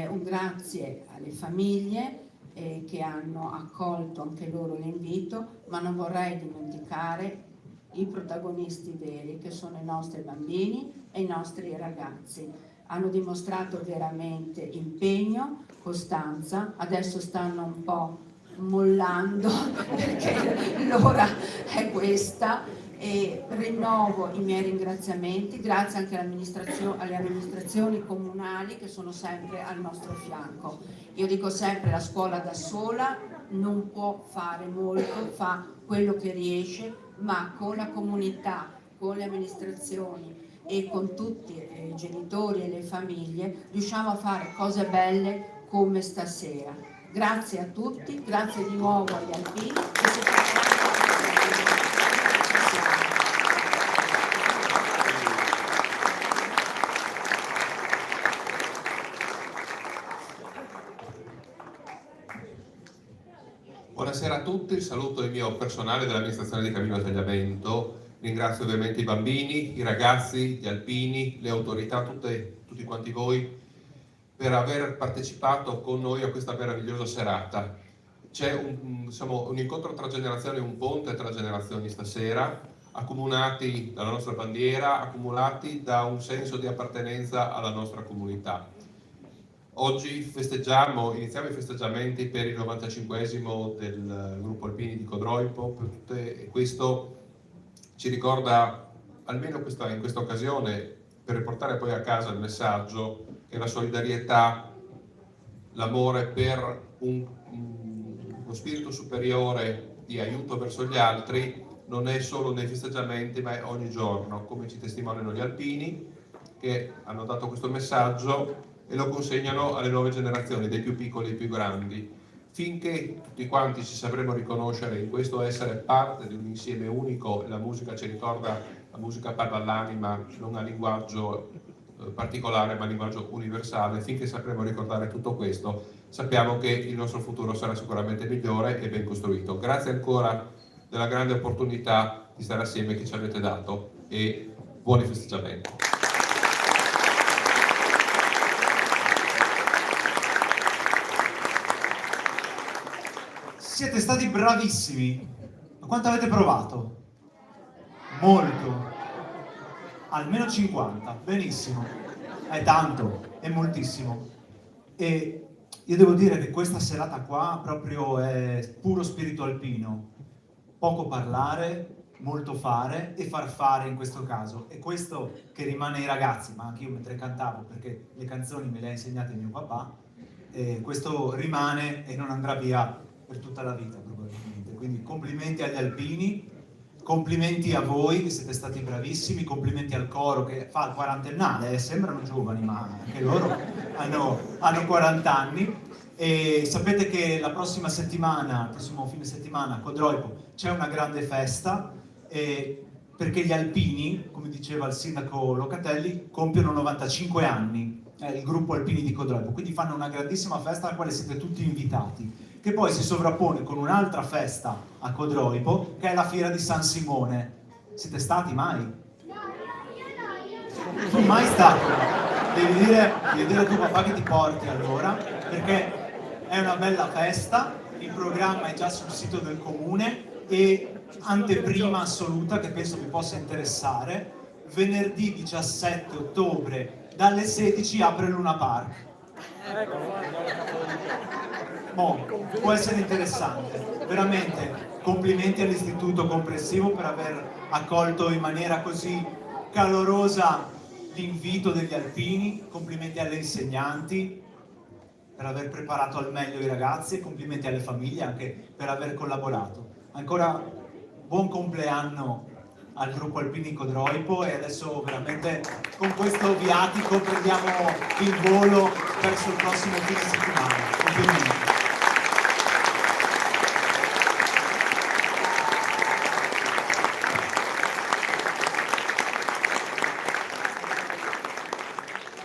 Un grazie alle famiglie che hanno accolto anche loro l'invito, ma non vorrei dimenticare i protagonisti veri, che sono i nostri bambini e i nostri ragazzi. Hanno dimostrato veramente impegno, costanza, adesso stanno un po' mollando perché l'ora è questa, e rinnovo i miei ringraziamenti, grazie anche alle amministrazioni comunali che sono sempre al nostro fianco. Io dico sempre, la scuola da sola non può fare molto, fa quello che riesce, ma con la comunità, con le amministrazioni e con tutti i genitori e le famiglie riusciamo a fare cose belle come stasera. Grazie a tutti, grazie di nuovo agli alpini. Buonasera a tutti, saluto il mio personale dell'amministrazione di Cammino al Tagliamento, ringrazio ovviamente i bambini, i ragazzi, gli alpini, le autorità, tutti quanti voi per aver partecipato con noi a questa meravigliosa serata. C'è un incontro tra generazioni, un ponte tra generazioni stasera, accomunati dalla nostra bandiera, accumulati da un senso di appartenenza alla nostra comunità. Oggi iniziamo i festeggiamenti per il 95esimo del gruppo Alpini di Codroipo, e questo ci ricorda, almeno in questa occasione, per riportare poi a casa il messaggio che la solidarietà, l'amore per uno spirito superiore di aiuto verso gli altri non è solo nei festeggiamenti, ma è ogni giorno, come ci testimoniano gli alpini che hanno dato questo messaggio e lo consegnano alle nuove generazioni, dei più piccoli ai più grandi, finché tutti quanti ci sapremo riconoscere in questo essere parte di un insieme unico. La musica ci ricorda, la musica parla all'anima, non ha linguaggio particolare ma linguaggio universale. Finché sapremo ricordare tutto questo, sappiamo che il nostro futuro sarà sicuramente migliore e ben costruito. Grazie ancora della grande opportunità di stare assieme che ci avete dato, e buoni festeggiamenti. Siete stati bravissimi. Ma quanto avete provato? Molto. Almeno 50. Benissimo. È tanto, è moltissimo. E io devo dire che questa serata qua proprio è puro spirito alpino. Poco parlare, molto fare e far fare in questo caso. E questo che rimane ai ragazzi, ma anche io mentre cantavo, perché le canzoni me le ha insegnate mio papà, questo rimane e non andrà via per tutta la vita probabilmente. Quindi complimenti agli alpini, complimenti a voi che siete stati bravissimi, complimenti al coro che fa il quarantennale, sembrano giovani ma anche loro hanno 40 anni. E sapete che la prossima settimana, il prossimo fine settimana a Codroipo c'è una grande festa, perché gli alpini, come diceva il sindaco Locatelli, compiono 95 anni, il gruppo Alpini di Codroipo, quindi fanno una grandissima festa alla quale siete tutti invitati, che poi si sovrappone con un'altra festa a Codroipo, che è la fiera di San Simone. Siete stati mai? Non mai stato? Devi dire a tuo papà che ti porti allora, perché è una bella festa, il programma è già sul sito del comune e anteprima assoluta che penso vi possa interessare, venerdì 17 ottobre dalle 16 apre Luna Park. Può essere interessante, veramente complimenti all'Istituto Comprensivo per aver accolto in maniera così calorosa l'invito degli alpini, complimenti alle insegnanti per aver preparato al meglio i ragazzi e complimenti alle famiglie anche per aver collaborato. Ancora buon compleanno al gruppo Alpini Codroipo e adesso veramente con questo viatico prendiamo il volo verso il prossimo fine settimana. Complimenti.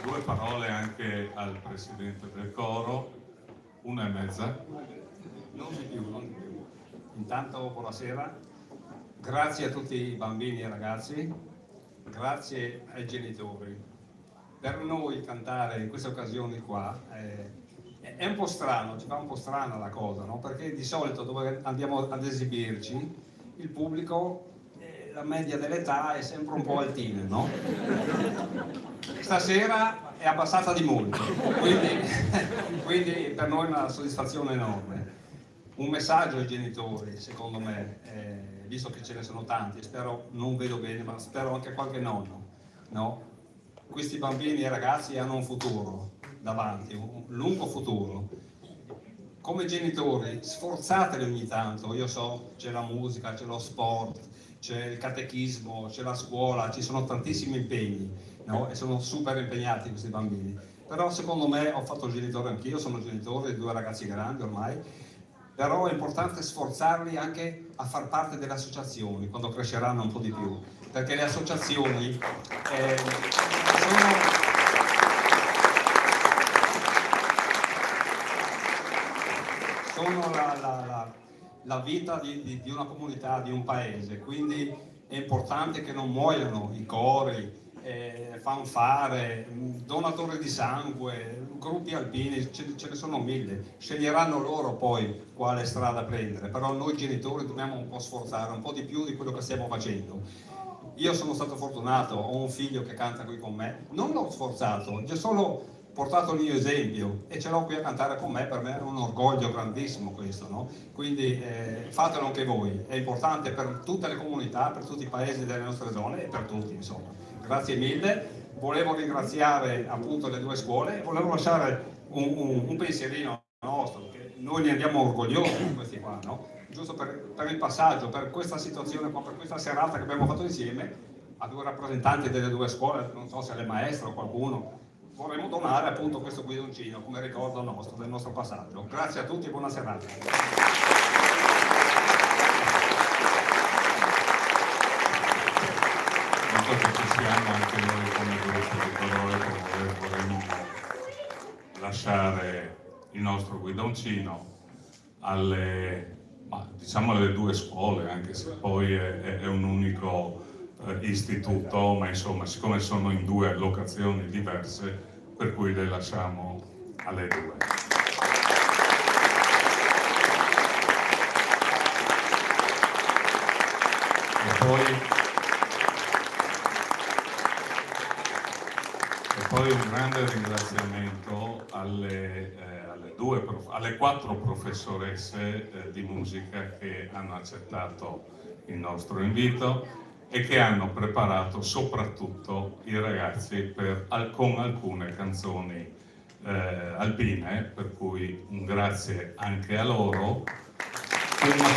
Due parole anche al presidente del coro, 1:30. Non di più, non di più. Intanto buonasera, grazie a tutti i bambini e ragazzi, grazie ai genitori. Per noi cantare in queste occasioni qua è un po' strano, ci fa un po' strana la cosa, no? Perché di solito dove andiamo ad esibirci il pubblico, la media dell'età è sempre un po' altina, no? Stasera è abbassata di molto, quindi per noi è una soddisfazione enorme. Un messaggio ai genitori, secondo me, visto che ce ne sono tanti, spero, non vedo bene, ma spero anche qualche nonno, no? Questi bambini e ragazzi hanno un futuro davanti, un lungo futuro. Come genitori, sforzateli ogni tanto, io so, c'è la musica, c'è lo sport, c'è il catechismo, c'è la scuola, ci sono tantissimi impegni, no? E sono super impegnati questi bambini. Però secondo me, ho fatto il genitore anch'io, sono genitore di 2 ragazzi grandi ormai, però è importante sforzarli anche a far parte delle associazioni quando cresceranno un po' di più, perché le associazioni sono la vita di una comunità, di un paese, quindi è importante che non muoiano i cori, fanfare, donatori di sangue, gruppi alpini, ce ne sono 1000, sceglieranno loro poi quale strada prendere, però noi genitori dobbiamo un po' sforzare, un po' di più di quello che stiamo facendo. Io sono stato fortunato, ho un figlio che canta qui con me, non l'ho sforzato, gli ho solo portato il mio esempio e ce l'ho qui a cantare con me, per me è un orgoglio grandissimo questo, no? Quindi fatelo anche voi, è importante per tutte le comunità, per tutti i paesi delle nostre zone e per tutti, insomma. Grazie mille, volevo ringraziare appunto le 2 scuole e volevo lasciare un pensierino nostro, che noi ne andiamo orgogliosi di questi qua, no? Giusto per il passaggio, per questa situazione qua, per questa serata che abbiamo fatto insieme a 2 rappresentanti delle 2 scuole, non so se le maestre o qualcuno, vorremmo donare appunto questo guidoncino come ricordo nostro, del nostro passaggio. Grazie a tutti e buona serata. Visto che ci siamo anche noi come gruppo di Codroipo, vorremmo lasciare il nostro guidoncino alle 2 scuole, anche se poi è un unico istituto, ma insomma, siccome sono in 2 locazioni diverse, per cui le lasciamo alle 2. E poi un grande ringraziamento alle 4 professoresse di musica che hanno accettato il nostro invito e che hanno preparato soprattutto i ragazzi con alcune canzoni alpine, per cui un grazie anche a loro. Una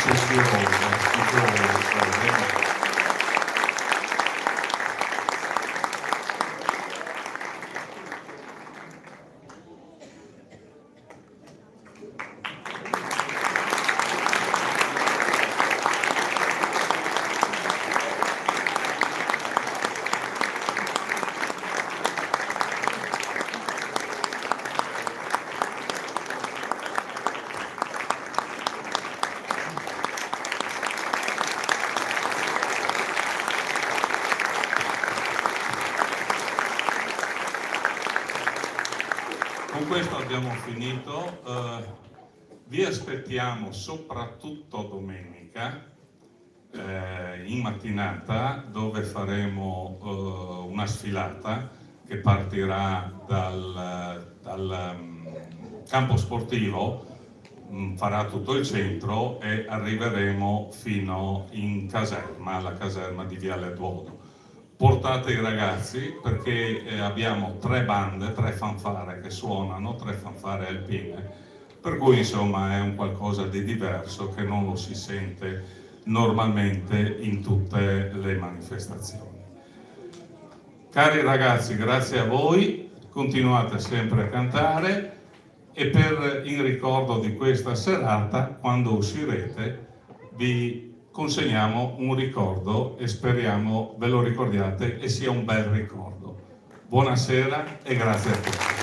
Con questo abbiamo finito, vi aspettiamo soprattutto domenica in mattinata, dove faremo una sfilata che partirà dal campo sportivo, farà tutto il centro e arriveremo fino in caserma, alla caserma di Viale Duomo. portate i ragazzi, perché abbiamo 3 bande, 3 fanfare che suonano, 3 fanfare alpine, per cui insomma è un qualcosa di diverso che non lo si sente normalmente in tutte le manifestazioni. Cari ragazzi, grazie a voi, continuate sempre a cantare e in ricordo di questa serata, quando uscirete, vi consegniamo un ricordo e speriamo ve lo ricordiate e sia un bel ricordo. Buonasera e grazie a tutti.